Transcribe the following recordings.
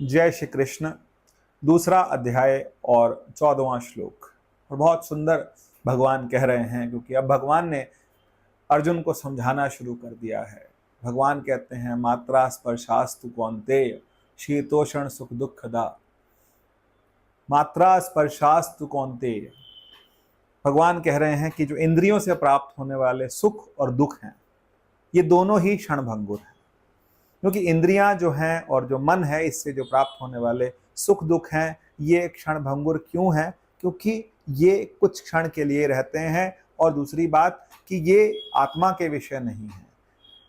जय श्री कृष्ण। दूसरा अध्याय और 14वां श्लोक। और बहुत सुंदर भगवान कह रहे हैं, क्योंकि अब भगवान ने अर्जुन को समझाना शुरू कर दिया है। भगवान कहते हैं, मात्रा स्पर्शास्तु कौन्तेय शीतोषण सुख दुखदा। मात्रा स्पर्शास्तु कौन्तेय, भगवान कह रहे हैं कि जो इंद्रियों से प्राप्त होने वाले सुख और दुख हैं, ये दोनों ही क्षणभंगुर हैं। क्योंकि इंद्रियां जो हैं और जो मन है, इससे जो प्राप्त होने वाले सुख दुख हैं, ये क्षणभंगुर क्यों हैं? क्योंकि ये कुछ क्षण के लिए रहते हैं। और दूसरी बात कि ये आत्मा के विषय नहीं है,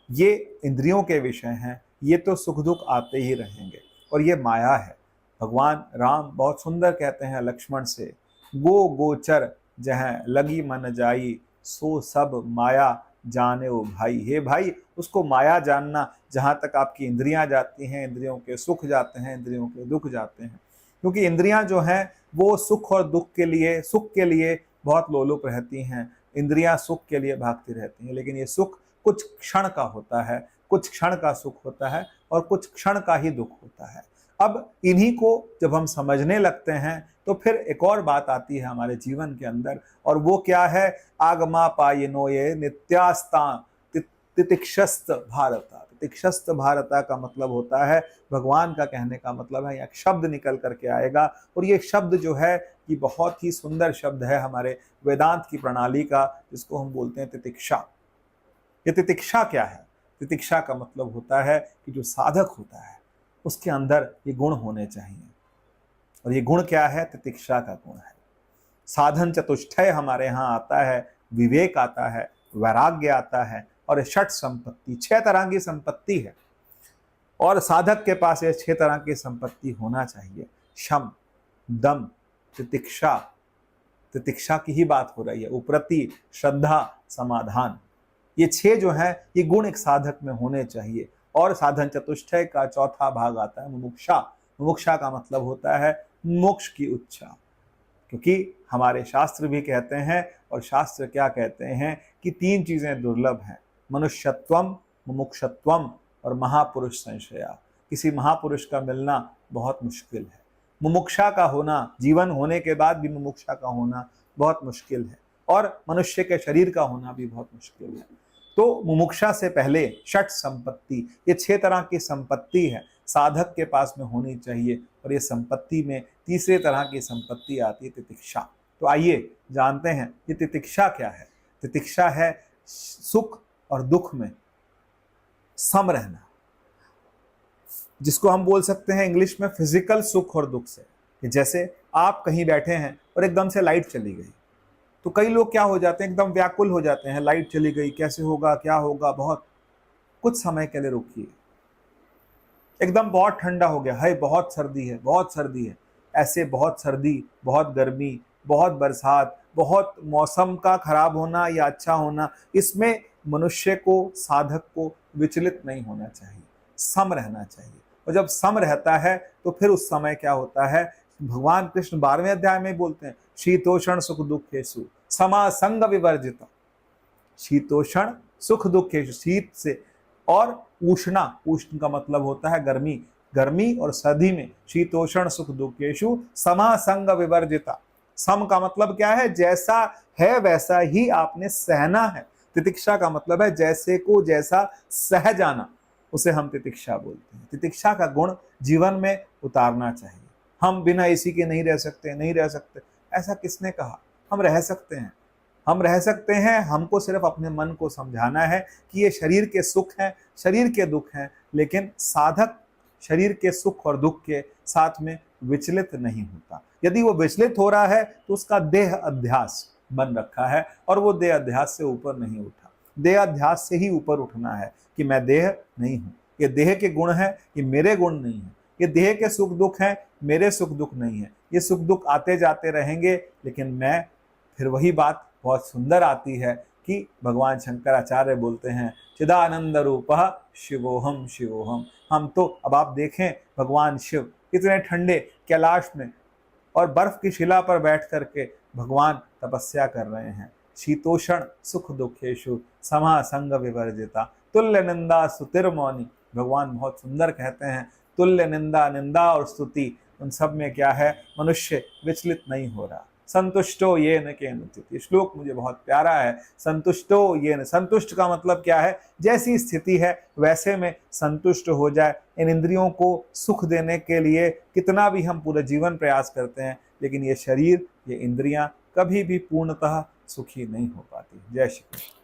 ये इंद्रियों के विषय हैं। ये तो सुख दुख आते ही रहेंगे और ये माया है। भगवान राम बहुत सुंदर कहते हैं लक्ष्मण से, गो गोचर जहाँ लगी मन जाई सो सब माया जाने ओ भाई। हे भाई, उसको माया जानना जहाँ तक आपकी इंद्रियां जाती हैं, इंद्रियों के सुख जाते हैं, इंद्रियों के दुख जाते हैं। क्योंकि इंद्रियां जो हैं वो सुख और दुख के लिए, सुख के लिए बहुत लोलुप रहती हैं। इंद्रियां सुख के लिए भागती रहती हैं, लेकिन ये सुख कुछ क्षण का होता है, कुछ क्षण का सुख होता है और कुछ क्षण का ही दुख होता है। अब इन्हीं को जब हम समझने लगते हैं तो फिर एक और बात आती है हमारे जीवन के अंदर, और वो क्या है? आगमा पायनो ये नित्यास्ता तितिक्षस्त भारता। तितिक्षस्त भारता का मतलब होता है, भगवान का कहने का मतलब है, एक शब्द निकल करके आएगा। और ये शब्द जो है ये बहुत ही सुंदर शब्द है हमारे वेदांत की प्रणाली का, जिसको हम बोलते हैं तितिक्षा। ये तितिक्षा क्या है? तितिक्षा का मतलब होता है कि जो साधक होता है उसके अंदर ये गुण होने चाहिए। और ये गुण क्या है? तितिक्षा का गुण है। साधन चतुष्टय हमारे यहाँ आता है, विवेक आता है, वैराग्य आता है, और षट संपत्ति, 6 तरह की संपत्ति है। और साधक के पास ये 6 तरह की संपत्ति होना चाहिए। शम, दम, तितिक्षा, तितिक्षा की ही बात हो रही है, उपरति, श्रद्धा, समाधान। ये 6 जो है ये गुण एक साधक में होने चाहिए। और साधन चतुष्टय का चौथा भाग आता है मुमुक्षा। मुमुक्षा का मतलब होता है मोक्ष की इच्छा। क्योंकि हमारे शास्त्र भी कहते हैं, और शास्त्र क्या कहते हैं कि 3 चीजें दुर्लभ हैं, मनुष्यत्वम, मुमुक्षत्वम और महापुरुष संशया। किसी महापुरुष का मिलना बहुत मुश्किल है। मुमुक्षा का होना, जीवन होने के बाद भी मुमुक्षा का होना बहुत मुश्किल है, और मनुष्य के शरीर का होना भी बहुत मुश्किल है। तो मुमुक्षा से पहले षट संपत्ति, ये 6 तरह की संपत्ति है, साधक के पास में होनी चाहिए। और ये संपत्ति में तीसरे तरह की संपत्ति आती है, तितिक्षा। तो आइए जानते हैं ये तितिक्षा क्या है। तितिक्षा है सुख और दुख में सम रहना, जिसको हम बोल सकते हैं इंग्लिश में फिजिकल सुख और दुख से। जैसे आप कहीं बैठे हैं और एकदम से लाइट चली गई, तो कई लोग क्या हो जाते हैं, एकदम व्याकुल हो जाते हैं, लाइट चली गई, कैसे होगा, क्या होगा। बहुत कुछ समय के लिए रुकिए। एकदम बहुत ठंडा हो गया है, बहुत सर्दी है, बहुत सर्दी है। ऐसे बहुत सर्दी, बहुत गर्मी, बहुत बरसात, बहुत मौसम का खराब होना या अच्छा होना, इसमें मनुष्य को, साधक को विचलित नहीं होना चाहिए, सम रहना चाहिए। और जब सम रहता है तो फिर उस समय क्या होता है, भगवान कृष्ण 12वें अध्याय में बोलते हैं, शीतोषण सुख दुखेषु समासंग विवर्जिता। शीतोषण सुख दुखेषु, शीत से, और उष्णा, उष्ण का मतलब होता है गर्मी, गर्मी और सर्दी में शीतोषण सुख दुखेषु समासंग विवर्जिता। सम का मतलब क्या है? जैसा है वैसा ही आपने सहना है। तितिक्षा का मतलब है जैसे को जैसा सह जाना, उसे हम तितिक्षा बोलते हैं। तितिक्षा का गुण जीवन में उतारना चाहिए। हम बिना एसी के नहीं रह सकते, नहीं रह सकते, ऐसा किसने कहा? हम रह सकते हैं, हम रह सकते हैं। हमको सिर्फ अपने मन को समझाना है कि ये शरीर के सुख हैं, शरीर के दुख हैं, लेकिन साधक शरीर के सुख और दुख के साथ में विचलित नहीं होता। यदि वो विचलित हो रहा है तो उसका देह अध्यास बन रखा है, और वो देह अध्यास से ऊपर नहीं उठा। देह अध्यास से ही ऊपर उठना है कि मैं देह नहीं हूँ, ये देह के गुण है, ये मेरे गुण नहीं है। ये देह के सुख दुख हैं, मेरे सुख दुख नहीं है। ये सुख दुख आते जाते रहेंगे, लेकिन मैं, फिर वही बात बहुत सुंदर आती है कि भगवान शंकराचार्य बोलते हैं, चिदानंद रूपः शिवोहम शिवोहम। हम तो, अब आप देखें, भगवान शिव इतने ठंडे कैलाश में और बर्फ की शिला पर बैठ करके भगवान तपस्या कर रहे हैं। शीतोषण सुख दुखेषु समासंग विवर्जिता तुल्य निंदा सुतिर्मौनी। भगवान बहुत सुंदर कहते हैं, तुल्य निंदा, निंदा और स्तुति, उन सब में क्या है, मनुष्य विचलित नहीं हो रहा। संतुष्टो ये न केनचित, ये श्लोक मुझे बहुत प्यारा है। संतुष्टो ये न, संतुष्ट का मतलब क्या है, जैसी स्थिति है वैसे में संतुष्ट हो जाए। इन इंद्रियों को सुख देने के लिए कितना भी हम पूरे जीवन प्रयास करते हैं, लेकिन ये शरीर, ये इंद्रियां कभी भी पूर्णतः सुखी नहीं हो पाती। जय श्री कृष्ण।